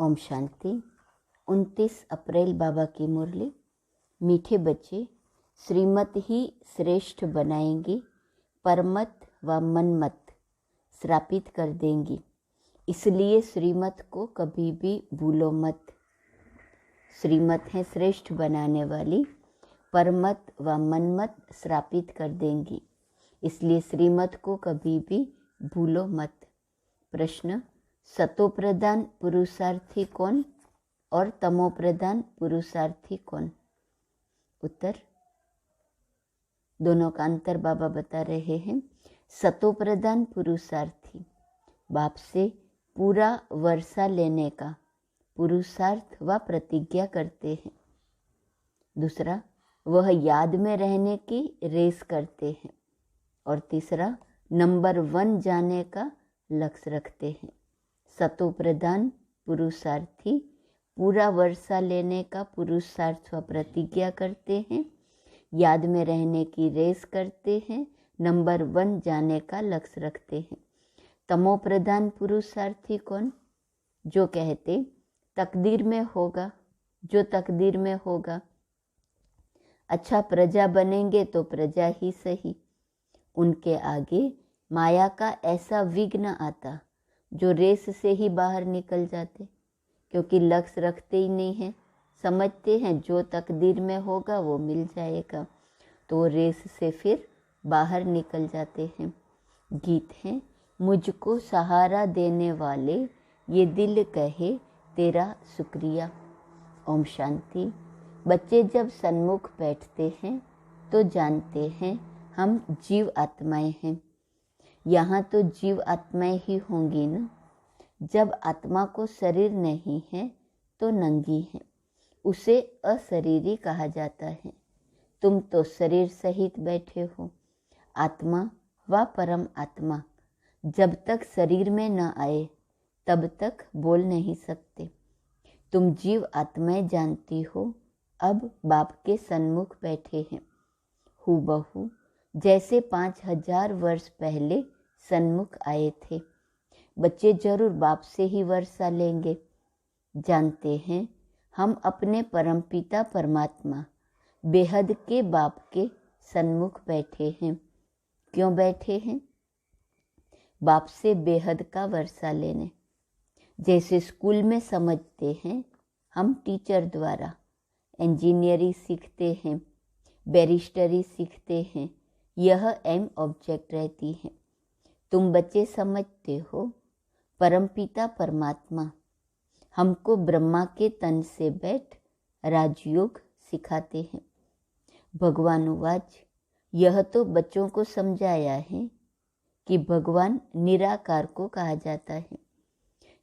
ओम शांति। 29 अप्रैल बाबा की मुरली। मीठे बच्चे, श्रीमत ही श्रेष्ठ बनाएंगी, परमत व मनमत श्रापित कर देंगी। इसलिए श्रीमत को कभी भी भूलो मत। श्रीमत है श्रेष्ठ बनाने वाली, परमत व मनमत श्रापित कर देंगी। इसलिए श्रीमत को कभी भी भूलो मत। प्रश्न: सतोप्रधान पुरुषार्थी कौन और तमोप्रधान पुरुषार्थी कौन? उत्तर: दोनों का अंतर बाबा बता रहे हैं। सतोप्रधान पुरुषार्थी बाप से पूरा वर्षा लेने का पुरुषार्थ व प्रतिज्ञा करते हैं। दूसरा, वह याद में रहने की रेस करते हैं। और तीसरा, नंबर 1 जाने का लक्ष्य रखते हैं। सतोप्रधान पुरुषार्थी पूरा वर्षा लेने का पुरुषार्थ व प्रतिज्ञा करते हैं, याद में रहने की रेस करते हैं, नंबर 1 जाने का लक्ष्य रखते हैं। तमोप्रधान पुरुषार्थी कौन? जो कहते तकदीर में होगा, जो तकदीर में होगा। अच्छा, प्रजा बनेंगे तो प्रजा ही सही। उनके आगे माया का ऐसा विघ्न आता जो रेस से ही बाहर निकल जाते, क्योंकि लक्ष्य रखते ही नहीं हैं। समझते हैं जो तकदीर में होगा वो मिल जाएगा, तो वो रेस से फिर बाहर निकल जाते हैं। गीत है: मुझको सहारा देने वाले, ये दिल कहे तेरा शुक्रिया। ओम शांति। बच्चे जब सन्मुख बैठते हैं तो जानते हैं हम जीव आत्माएं हैं। यहाँ तो जीव आत्माएं ही होंगी न। जब आत्मा को शरीर नहीं है तो नंगी है, उसे अशरीरी कहा जाता है। तुम तो शरीर सहित बैठे हो। आत्मा व परम आत्मा जब तक शरीर में न आए तब तक बोल नहीं सकते। तुम जीव आत्माएं जानती हो, अब बाप के सन्मुख बैठे हैं। हूबहू जैसे 5000 वर्ष पहले सन्मुख आए थे। बच्चे जरूर बाप से ही वर्षा लेंगे। जानते हैं हम अपने परमपिता परमात्मा बेहद के बाप के सन्मुख बैठे हैं। क्यों बैठे हैं? बाप से बेहद का वर्षा लेने। जैसे स्कूल में समझते हैं हम टीचर द्वारा इंजीनियरिंग सीखते हैं, बैरिस्टरी सीखते हैं, यह एम ऑब्जेक्ट रहती है। तुम बच्चे समझते हो परमपिता परमात्मा हमको ब्रह्मा के तन से बैठ राजयोग सिखाते हैं। भगवान उवाच, यह तो बच्चों को समझाया है कि भगवान निराकार को कहा जाता है।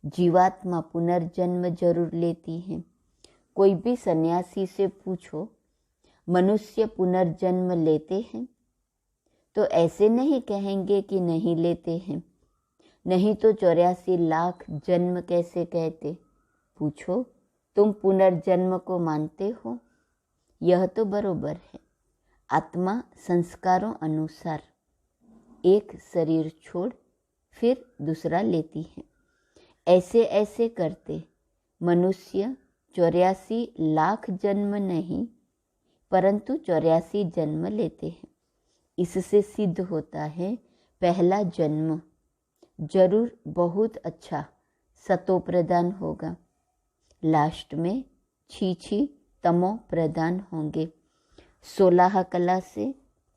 जीवात्मा पुनर्जन्म जरूर लेती है। कोई भी सन्यासी से पूछो मनुष्य पुनर्जन्म लेते हैं, तो ऐसे नहीं कहेंगे कि नहीं लेते हैं। नहीं तो 84 लाख जन्म कैसे कहते? पूछो तुम पुनर्जन्म को मानते हो? यह तो बरोबर है। आत्मा संस्कारों अनुसार एक शरीर छोड़ फिर दूसरा लेती है। ऐसे ऐसे करते मनुष्य 84 लाख जन्म नहीं परंतु 84 जन्म लेते हैं। इससे सिद्ध होता है पहला जन्म जरूर बहुत अच्छा सतो प्रदान होगा। लास्ट में छी तमो प्रदान होंगे। 16 कला से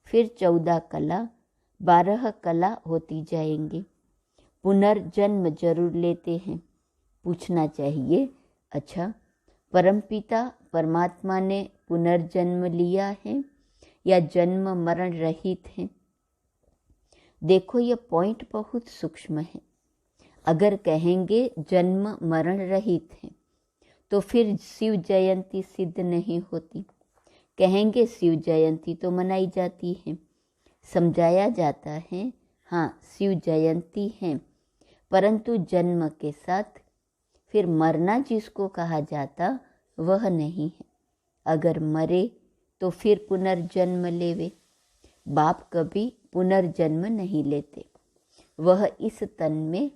फिर 14 कला, 12 कला होती जाएंगी। पुनर्जन्म जरूर लेते हैं। पूछना चाहिए, अच्छा परमपिता परमात्मा ने पुनर्जन्म लिया है या जन्म मरण रहित है? देखो यह पॉइंट बहुत सूक्ष्म है। अगर कहेंगे जन्म मरण रहित है तो फिर शिव जयंती सिद्ध नहीं होती। कहेंगे शिव जयंती तो मनाई जाती है, समझाया जाता है, हाँ शिव जयंती है, परंतु जन्म के साथ फिर मरना जिसको कहा जाता वह नहीं है। अगर मरे तो फिर पुनर्जन्म लेवे। बाप कभी पुनर्जन्म नहीं लेते। वह इस तन में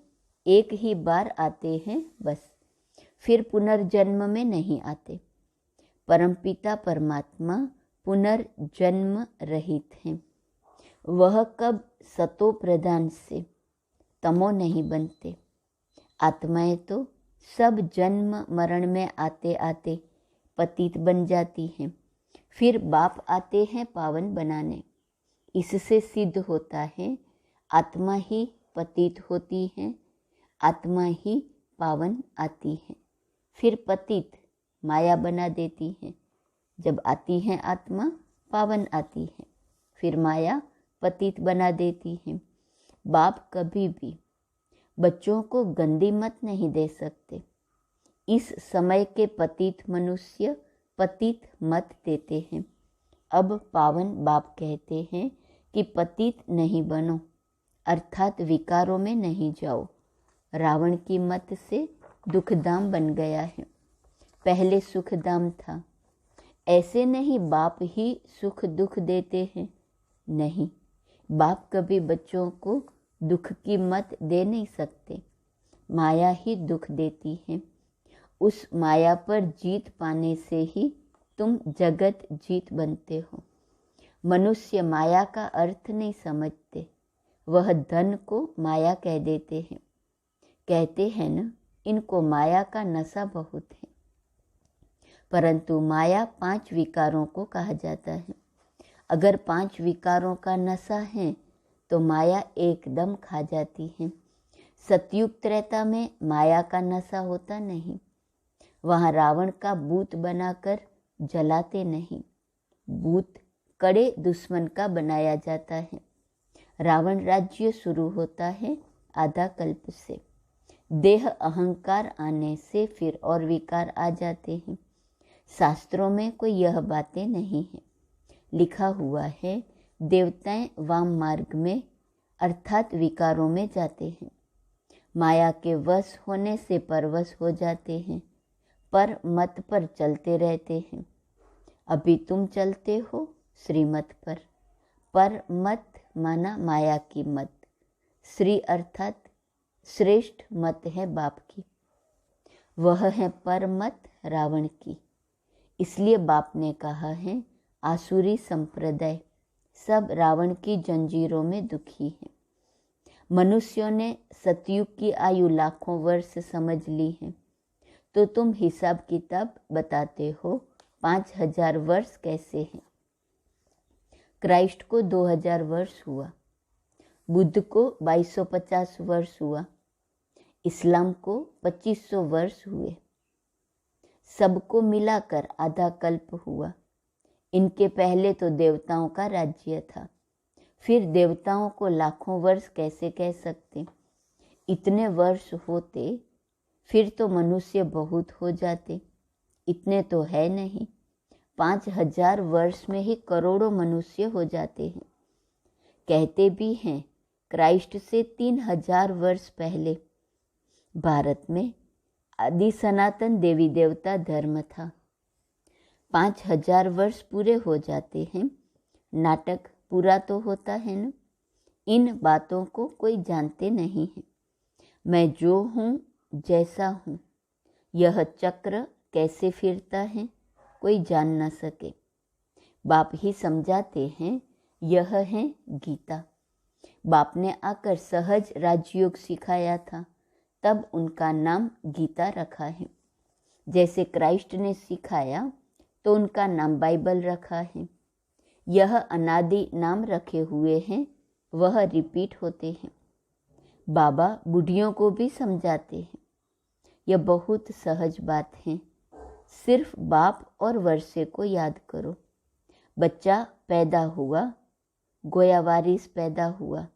एक ही बार आते हैं बस। फिर पुनर्जन्म में नहीं आते। परमपिता परमात्मा पुनर्जन्म रहित हैं। वह कब सतो प्रधान से तमो नहीं बनते। आत्माएं तो सब जन्म मरण में आते आते पतित बन जाती हैं। फिर बाप आते हैं पावन बनाने। इससे सिद्ध होता है आत्मा ही पतित होती है, आत्मा ही पावन आती है। फिर पतित माया बना देती है। जब आती है आत्मा पावन आती है, फिर माया पतित बना देती है। बाप कभी भी बच्चों को गंदी मत नहीं दे सकते। इस समय के पतित मनुष्य पतित मत देते हैं। अब पावन बाप कहते हैं कि पतित नहीं बनो, अर्थात विकारों में नहीं जाओ। रावण की मत से दुखधाम बन गया है, पहले सुखधाम था। ऐसे नहीं बाप ही सुख दुख देते हैं, नहीं, बाप कभी बच्चों को दुख की मत दे नहीं सकते। माया ही दुख देती है। उस माया पर जीत पाने से ही तुम जगत जीत बनते हो। मनुष्य माया का अर्थ नहीं समझते। वह धन को माया कह देते हैं। कहते हैं न, इनको माया का नशा बहुत है। परंतु माया 5 विकारों को कहा जाता है। अगर 5 विकारों का नशा है तो माया एकदम खा जाती है। सतयुग त्रेता में माया का नशा होता नहीं। वहाँ रावण का भूत बनाकर जलाते नहीं। भूत कड़े दुश्मन का बनाया जाता है। रावण राज्य शुरू होता है आधा कल्प से। देह अहंकार आने से फिर और विकार आ जाते हैं। शास्त्रों में कोई यह बातें नहीं है। लिखा हुआ है देवताएं वाम मार्ग में अर्थात विकारों में जाते हैं। माया के वश होने से परवश हो जाते हैं, पर मत पर चलते रहते हैं। अभी तुम चलते हो श्रीमत पर मत माना माया की मत। श्री अर्थात श्रेष्ठ मत है बाप की, वह है पर मत रावण की। इसलिए बाप ने कहा है आसुरी संप्रदाय सब रावण की जंजीरों में दुखी है। मनुष्यों ने सतयुग की आयु लाखों वर्ष समझ ली है, तो तुम हिसाब किताब बताते हो 5000 वर्ष कैसे हैं। क्राइस्ट को 2000 वर्ष हुआ, बुद्ध को 2250 वर्ष हुआ, इस्लाम को 2500 वर्ष हुए। सबको मिलाकर आधा कल्प हुआ। इनके पहले तो देवताओं का राज्य था। फिर देवताओं को लाखों वर्ष कैसे कह सकते। इतने वर्ष होते फिर तो मनुष्य बहुत हो जाते। इतने तो है नहीं। 5000 वर्ष में ही करोड़ों मनुष्य हो जाते हैं। कहते भी हैं क्राइस्ट से 3000 वर्ष पहले भारत में आदि सनातन देवी देवता धर्म था। 5000 वर्ष पूरे हो जाते हैं, नाटक पूरा तो होता है न। इन बातों को कोई जानते नहीं है। मैं जो हूँ जैसा हूँ, यह चक्र कैसे फिरता है कोई जान न सके। बाप ही समझाते हैं। यह है गीता। बाप ने आकर सहज राजयोग सिखाया था, तब उनका नाम गीता रखा है। जैसे क्राइस्ट ने सिखाया तो उनका नाम बाइबल रखा है। यह अनादि नाम रखे हुए हैं, वह रिपीट होते हैं। बाबा बुढ़ियों को भी समझाते हैं। यह बहुत सहज बात है। सिर्फ बाप और वर्षे को याद करो। बच्चा पैदा हुआ, गोया वारिस पैदा हुआ।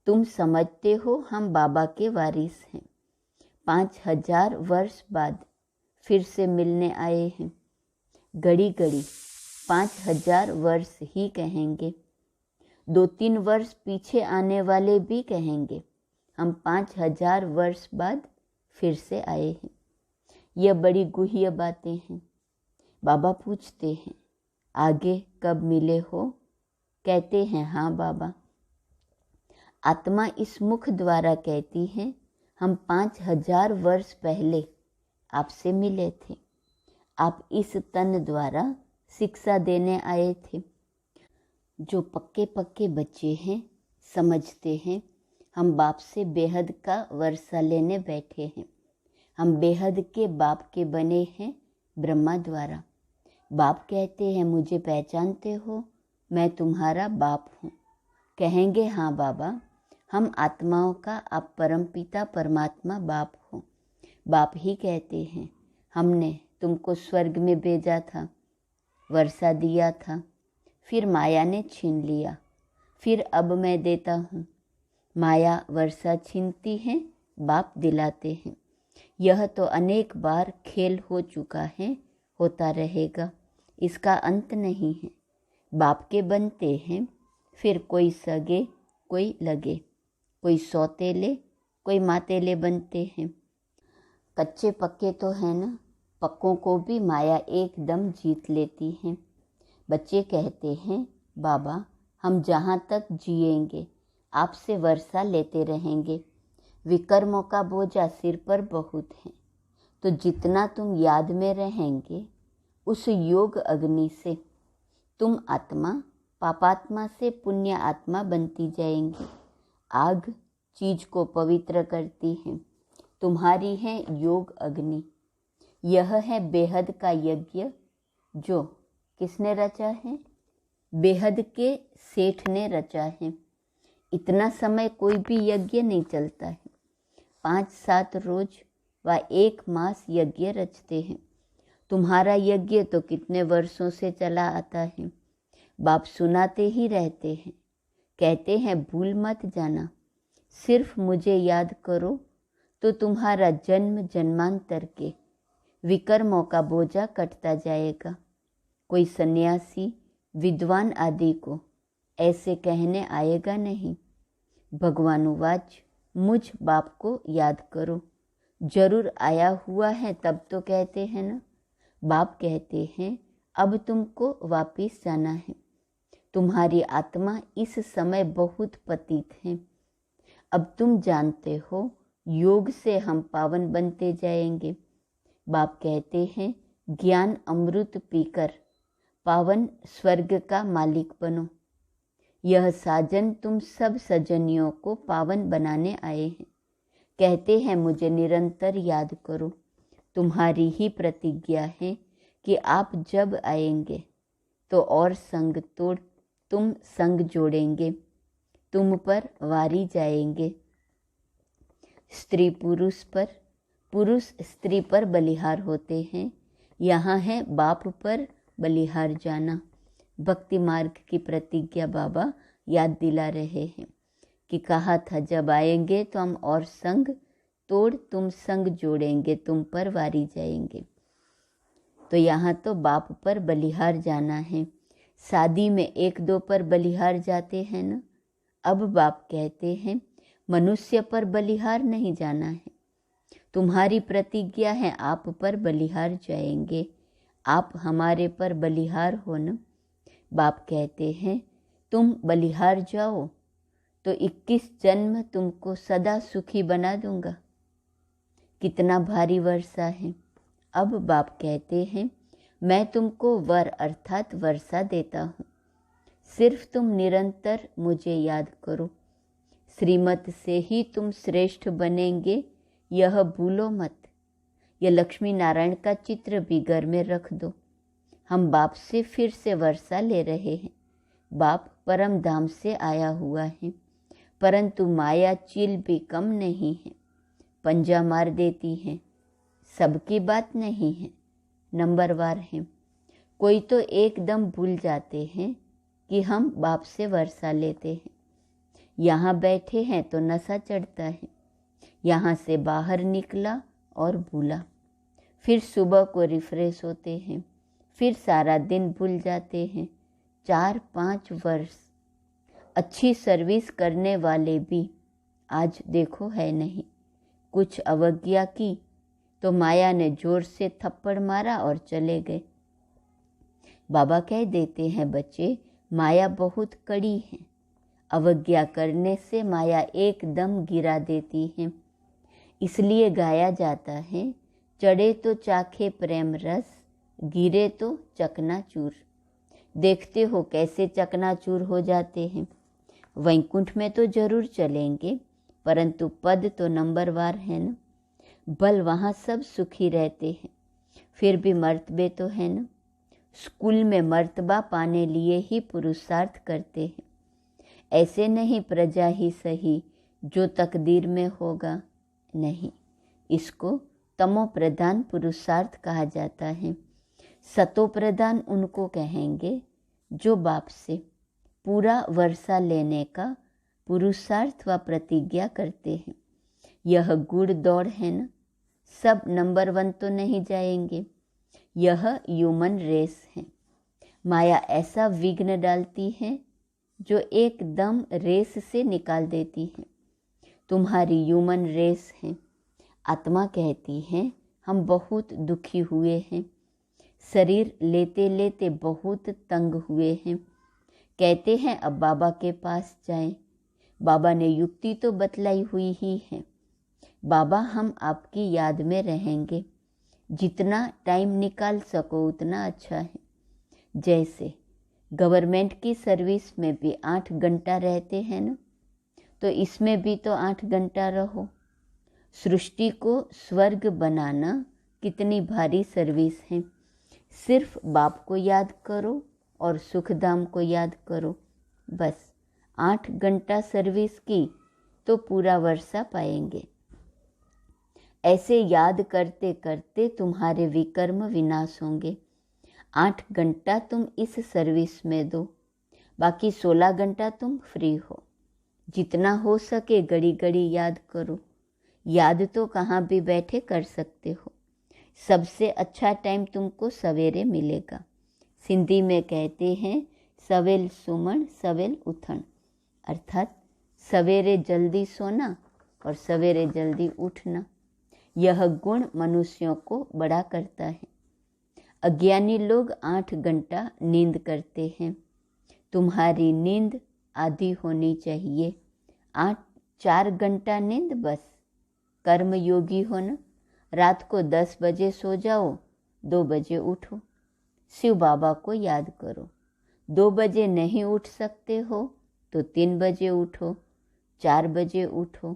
तुम समझते हो हम बाबा के वारिस हैं। 5000 वर्ष बाद फिर से मिलने आए हैं। घड़ी घड़ी 5000 वर्ष ही कहेंगे। 2-3 वर्ष पीछे आने वाले भी कहेंगे हम 5000 वर्ष बाद फिर से आए हैं। यह बड़ी गुह्य बातें हैं। बाबा पूछते हैं आगे कब मिले हो। कहते हैं हाँ बाबा। आत्मा इस मुख द्वारा कहती है हम 5000 वर्ष पहले आपसे मिले थे। आप इस तन द्वारा शिक्षा देने आए थे। जो पक्के पक्के बच्चे हैं समझते हैं हम बाप से बेहद का वर्षा लेने बैठे हैं। हम बेहद के बाप के बने हैं ब्रह्मा द्वारा। बाप कहते हैं मुझे पहचानते हो, मैं तुम्हारा बाप हूँ। कहेंगे हाँ बाबा, हम आत्माओं का आप परमपिता परमात्मा बाप हो। बाप ही कहते हैं हमने तुमको स्वर्ग में भेजा था, वर्षा दिया था, फिर माया ने छीन लिया, फिर अब मैं देता हूँ। माया वर्षा छीनती है, बाप दिलाते हैं। यह तो अनेक बार खेल हो चुका है, होता रहेगा, इसका अंत नहीं है। बाप के बनते हैं, फिर कोई सगे कोई लगे, कोई सौतेले कोई मातेले बनते हैं। कच्चे पक्के तो है ना, पक्कों को भी माया एकदम जीत लेती है। बच्चे कहते हैं बाबा हम जहाँ तक जिएंगे आपसे वर्षा लेते रहेंगे। विकर्मों का बोझा सिर पर बहुत है, तो जितना तुम याद में रहेंगे उस योग अग्नि से तुम आत्मा पापात्मा से पुण्य आत्मा बनती जाएंगी। आग चीज को पवित्र करती है, तुम्हारी है योग अग्नि। यह है बेहद का यज्ञ जो किसने रचा है? बेहद के सेठ ने रचा है। इतना समय कोई भी यज्ञ नहीं चलता है। 5-7 रोज व 1 मास यज्ञ रचते हैं। तुम्हारा यज्ञ तो कितने वर्षों से चला आता है। बाप सुनाते ही रहते हैं, कहते हैं भूल मत जाना, सिर्फ मुझे याद करो तो तुम्हारा जन्म जन्मांतर के विकर्मों का बोझा कटता जाएगा। कोई सन्यासी विद्वान आदि को ऐसे कहने आएगा नहीं। भगवानुवाच मुझ बाप को याद करो। जरूर आया हुआ है तब तो कहते हैं ना। बाप कहते हैं अब तुमको वापिस जाना है। तुम्हारी आत्मा इस समय बहुत पतित है। अब तुम जानते हो योग से हम पावन बनते जाएंगे। बाप कहते हैं ज्ञान अमृत पीकर पावन स्वर्ग का मालिक बनो। यह साजन तुम सब सजनियों को पावन बनाने आए हैं। कहते हैं मुझे निरंतर याद करो। तुम्हारी ही प्रतिज्ञा है कि आप जब आएंगे तो और संग तोड़ तुम संग जोड़ेंगे, तुम पर वारी जाएंगे। स्त्री पुरुष पर, पुरुष स्त्री पर बलिहार होते हैं। यहाँ है बाप पर बलिहार जाना। भक्ति मार्ग की प्रतिज्ञा बाबा याद दिला रहे हैं कि कहा था जब आएंगे तो हम और संग तोड़ तुम संग जोड़ेंगे, तुम पर वारी जाएंगे। तो यहाँ तो बाप पर बलिहार जाना है। शादी में 1-2 पर बलिहार जाते हैं ना। अब बाप कहते हैं मनुष्य पर बलिहार नहीं जाना है। तुम्हारी प्रतिज्ञा है आप पर बलिहार जाएंगे। आप हमारे पर बलिहार हो न। बाप कहते हैं तुम बलिहार जाओ तो 21 जन्म तुमको सदा सुखी बना दूंगा। कितना भारी वर्षा है। अब बाप कहते हैं मैं तुमको वर अर्थात वर्षा देता हूँ। सिर्फ तुम निरंतर मुझे याद करो। श्रीमत से ही तुम श्रेष्ठ बनेंगे, यह भूलो मत। यह लक्ष्मी नारायण का चित्र भी घर में रख दो। हम बाप से फिर से वर्षा ले रहे हैं। बाप परम धाम से आया हुआ है, परंतु माया चील भी कम नहीं है, पंजा मार देती है। सबकी बात नहीं है, नंबरवार है। कोई तो एकदम भूल जाते हैं कि हम बाप से वर्षा लेते हैं। यहाँ बैठे हैं तो नशा चढ़ता है। यहाँ से बाहर निकला और भूला, फिर सुबह को रिफ्रेश होते हैं, फिर सारा दिन भूल जाते हैं। 4-5 वर्ष अच्छी सर्विस करने वाले भी आज देखो है नहीं। कुछ अवज्ञा की तो माया ने जोर से थप्पड़ मारा और चले गए। बाबा कह देते हैं बच्चे माया बहुत कड़ी है। अवज्ञा करने से माया एकदम गिरा देती है। इसलिए गाया जाता है चढ़े तो चाखे प्रेम रस, गिरे तो चकनाचूर। देखते हो कैसे चकनाचूर हो जाते हैं। वैकुंठ में तो जरूर चलेंगे, परंतु पद तो नंबरवार है ना। भल वहाँ सब सुखी रहते हैं, फिर भी मर्तबे तो है ना। स्कूल में मर्तबा पाने लिए ही पुरुषार्थ करते हैं। ऐसे नहीं प्रजा ही सही, जो तकदीर में होगा नहीं। इसको तमो प्रधान पुरुषार्थ कहा जाता है। सतो प्रधान उनको कहेंगे जो बाप से पूरा वर्षा लेने का पुरुषार्थ व प्रतिज्ञा करते हैं। यह गुड़ दौड़ है ना, सब नंबर 1 तो नहीं जाएंगे। यह ह्यूमन रेस है। माया ऐसा विघ्न डालती है जो एकदम रेस से निकाल देती है। तुम्हारी ह्यूमन रेस है। आत्मा कहती है हम बहुत दुखी हुए हैं, शरीर लेते लेते बहुत तंग हुए हैं। कहते हैं अब बाबा के पास जाएं। बाबा ने युक्ति तो बतलाई हुई ही है। बाबा हम आपकी याद में रहेंगे, जितना टाइम निकाल सको उतना अच्छा है। जैसे गवर्नमेंट की सर्विस में भी 8 घंटा रहते हैं ना, तो इसमें भी तो 8 घंटा रहो। सृष्टि को स्वर्ग बनाना कितनी भारी सर्विस है। सिर्फ बाप को याद करो और सुखधाम को याद करो, बस 8 घंटा सर्विस की तो पूरा वर्षा पाएंगे। ऐसे याद करते करते तुम्हारे विकर्म विनाश होंगे। 8 घंटा तुम इस सर्विस में दो, बाकी 16 घंटा तुम फ्री हो। जितना हो सके घड़ी घड़ी याद करो। याद तो कहाँ भी बैठे कर सकते हो। सबसे अच्छा टाइम तुमको सवेरे मिलेगा। सिंधी में कहते हैं सवेल सुमन सवेल उठन, अर्थात सवेरे जल्दी सोना और सवेरे जल्दी उठना। यह गुण मनुष्यों को बड़ा करता है। अज्ञानी लोग 8 घंटा नींद करते हैं। तुम्हारी नींद आधी होनी चाहिए। 4 घंटा नींद बस। कर्म योगी हो ना, रात को 10 बजे सो जाओ, 2 बजे उठो। शिव बाबा को याद करो। 2 बजे नहीं उठ सकते हो तो 3 बजे उठो, 4 बजे उठो।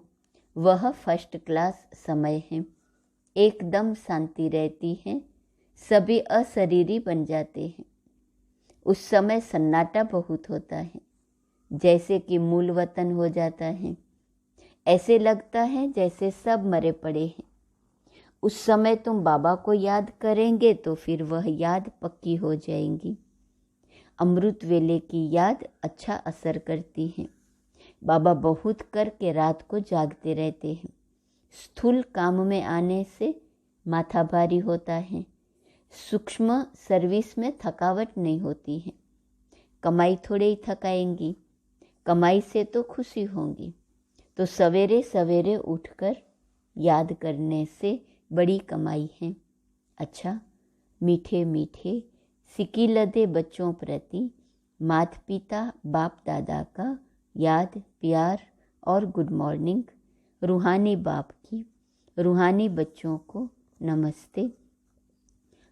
वह फर्स्ट क्लास समय है। एकदम शांति रहती है, सभी अशरीरी बन जाते हैं। उस समय सन्नाटा बहुत होता है, जैसे कि मूल वतन हो जाता है। ऐसे लगता है जैसे सब मरे पड़े हैं। उस समय तुम बाबा को याद करेंगे तो फिर वह याद पक्की हो जाएंगी। अमृत वेले की याद अच्छा असर करती है। बाबा बहुत करके रात को जागते रहते हैं। स्थूल काम में आने से माथा भारी होता है। सूक्ष्म सर्विस में थकावट नहीं होती है। कमाई थोड़े ही थकाएंगी, कमाई से तो खुशी होंगी। तो सवेरे सवेरे उठकर याद करने से बड़ी कमाई है। अच्छा, मीठे मीठे सिकी लदे बच्चों प्रति माता पिता बाप दादा का याद प्यार और गुड मॉर्निंग। रूहानी बाप की रूहानी बच्चों को नमस्ते।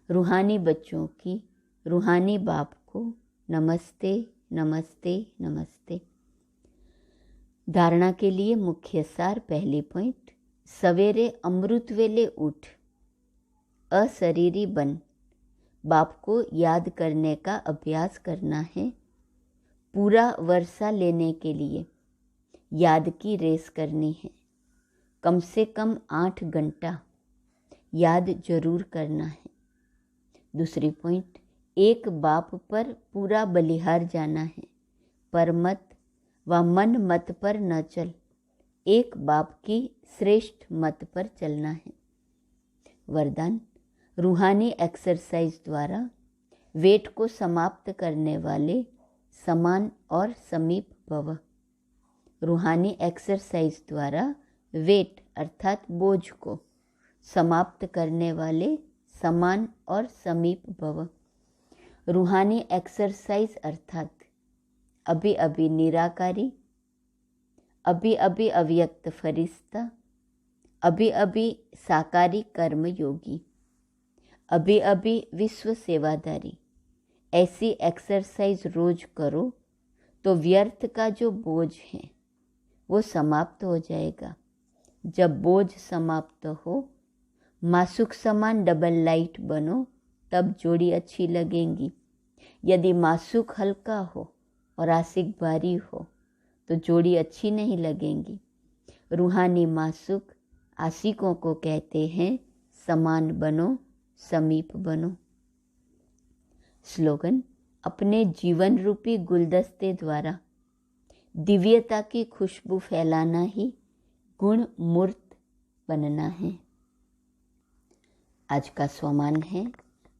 रूहानी बच्चों की रूहानी बाप को नमस्ते नमस्ते नमस्ते। धारणा के लिए मुख्य सार। पहली पॉइंट, सवेरे अमृत वेले उठ अशरीरी बन। बाप को याद करने का अभ्यास करना है। पूरा वर्षा लेने के लिए याद की रेस करनी है। कम से कम 8 घंटा याद जरूर करना है। दूसरी पॉइंट, एक बाप पर पूरा बलिहार जाना है। पर मत व मन मत पर न चल, एक बाप की श्रेष्ठ मत पर चलना है। वरदान, रूहानी एक्सरसाइज द्वारा वेट को समाप्त करने वाले समान और समीप भव। रूहानी एक्सरसाइज द्वारा वेट अर्थात बोझ को समाप्त करने वाले समान और समीप भव। रूहानी एक्सरसाइज अर्थात अभी अभी निराकारी, अभी अभी अव्यक्त फरिश्ता, अभी अभी साकारी कर्म योगी, अभी अभी विश्व सेवादारी। ऐसी एक्सरसाइज रोज करो तो व्यर्थ का जो बोझ है वो समाप्त हो जाएगा। जब बोझ समाप्त हो, मासुक समान डबल लाइट बनो, तब जोड़ी अच्छी लगेंगी। यदि मासुक हल्का हो और आशिक भारी हो तो जोड़ी अच्छी नहीं लगेंगी। रूहानी मासुक आशिकों को कहते हैं, समान बनो, समीप बनो। स्लोगन: अपने जीवन रूपी गुलदस्ते द्वारा दिव्यता की खुशबू फैलाना ही गुण मूर्त बनना है। आज का स्वमान है,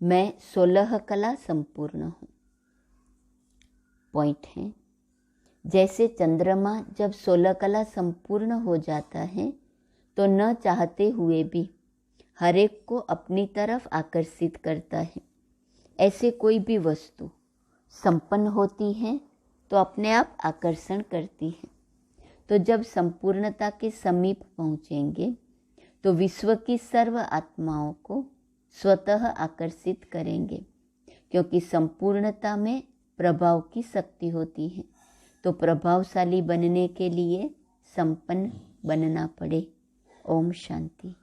मैं 16 कला संपूर्ण हूँ। पॉइंट है, जैसे चंद्रमा जब 16 कला संपूर्ण हो जाता है तो न चाहते हुए भी हर एक को अपनी तरफ आकर्षित करता है। ऐसे कोई भी वस्तु संपन्न होती है तो अपने आप आकर्षण करती है। तो जब संपूर्णता के समीप पहुँचेंगे तो विश्व की सर्व आत्माओं को स्वतः आकर्षित करेंगे, क्योंकि संपूर्णता में प्रभाव की शक्ति होती है। तो प्रभावशाली बनने के लिए संपन्न बनना पड़े। ओम शांति।